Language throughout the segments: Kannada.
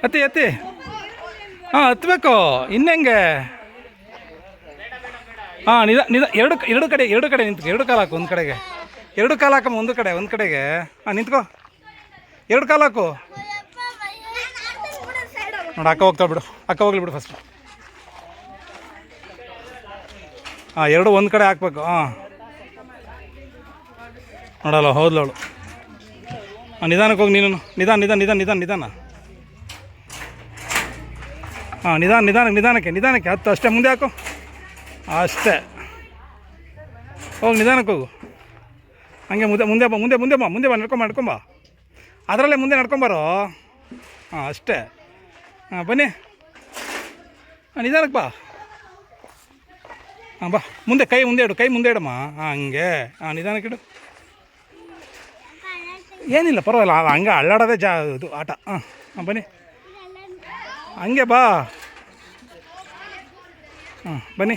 ಎತ್ತಿ ಎತ್ತಿ. ಹಾಂ ಹತ್ಬೇಕು ಇನ್ನೆಂಗೆ. ಹಾಂ ಎರಡು ಕಡೆ ನಿಂತು ಎರಡು ಕಾಲು ಹಾಕು ಒಂದು ಕಡೆಗೆ. ಎರಡು ಕಾಲು ಹಾಕಮ್ಮ ಒಂದು ಕಡೆಗೆ. ಹಾಂ ನಿಂತ್ಕೋ. ಎರಡು ಕಾಲು ಹಾಕು. ನೋಡಿ ಅಕ್ಕ ಹೋಗ್ತಾ ಬಿಡು. ಅಕ್ಕ ಹೋಗ್ಲಿ ಬಿಡು ಫಸ್ಟ್. ಹಾಂ ಎರಡು ಒಂದು ಕಡೆ ಹಾಕ್ಬೇಕು. ಹಾಂ ನೋಡಲ್ಲ ಹೌದ್ಲ ಅವಳು. ಹಾಂ ನಿಧಾನಕ್ಕೆ ಹೋಗಿ ನೀನು. ನಿಧಾನ. ಹಾಂ ನಿಧಾನಕ್ಕೆ ಹತ್ತು ಅಷ್ಟೇ. ಮುಂದೆ ಹಾಕು ಅಷ್ಟೇ. ಹೋಗಿ ನಿಧಾನಕ್ಕೆ ಹೋಗು. ಹಂಗೆ ಮುಂದೆ ಬಾ ನಡ್ಕೊಂಬ. ಅದರಲ್ಲೇ ಮುಂದೆ ನಡ್ಕೊಂಬಾರೋ. ಹಾಂ ಅಷ್ಟೇ. ಹಾಂ ಬನ್ನಿ. ಹಾಂ ನಿಧಾನಕ್ಕೆ ಬಾ. ಹಾಂ ಬಾ ಮುಂದೆ. ಕೈ ಮುಂದೆ ಇಡಮ್ಮ. ಹಾಂ ಹಂಗೆ. ಹಾಂ ನಿಧಾನಕ್ಕೆ ಇಡು. ಏನಿಲ್ಲ ಪರವಾಗಿಲ್ಲ. ಹಂಗೆ ಅಳ್ಳಾಡೋದೇ ಇದು ಆಟ. ಹಾಂ ಬನ್ನಿ. ಹಂಗೆ ಬಾ. ಹಾಂ ಬನ್ನಿ.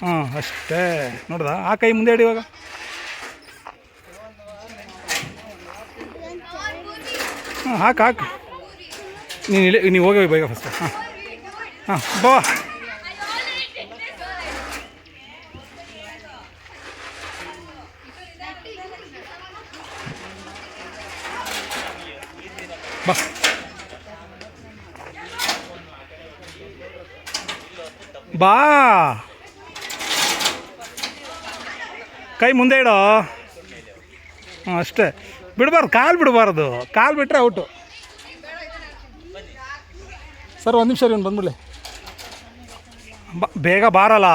ಹಾಂ ಅಷ್ಟೇ. ನೋಡ್ದಾ ಆ ಕೈ ಮುಂದೆ ಇಡಿ ಇವಾಗ. ಹಾಂ ಹಾಕು. ನೀವು ಹೋಗಿ ಬೇಗ ಫಸ್ಟ್. ಹಾಂ ಬಾ. ಬಾ ಬಾ. ಕೈ ಮುಂದೆ ಇಡೋ. ಹಾಂ ಅಷ್ಟೇ. ಬಿಡಬಾರ್ದು. ಕಾಲು ಬಿಟ್ಟರೆ ಔಟು. ಸರ್ ಒಂದು ನಿಮಿಷ ಇವನು ಬಂದ್ಬಿಡ್ಲಿ. ಬೇಗ ಬಾರಲ್ಲ.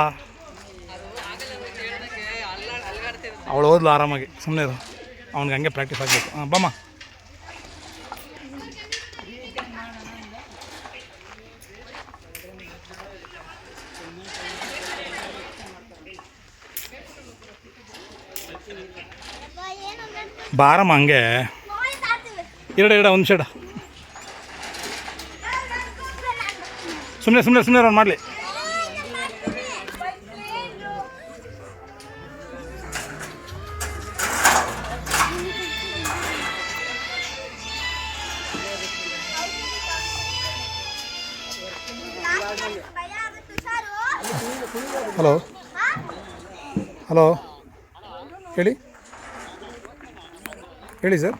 ಅವಳು ಓದ್ಲು ಆರಾಮಾಗಿ. ಸುಮ್ಮನೆ ಇದು ಅವ್ನಿಗೆ ಹಂಗೆ ಪ್ರಾಕ್ಟೀಸ್ ಆಗಬೇಕು. ಹಾಂ ಬಮ್ಮ. ಬಾರಮ್ಮ ಹಂಗೆ. ಎರಡು ಒಂದು ಶೇಡ. ಸುಮ್ಮನೆ ಅವ್ನು ಮಾಡಲಿ. ಹಲೋ ಹೇಳಿ ಸರ್.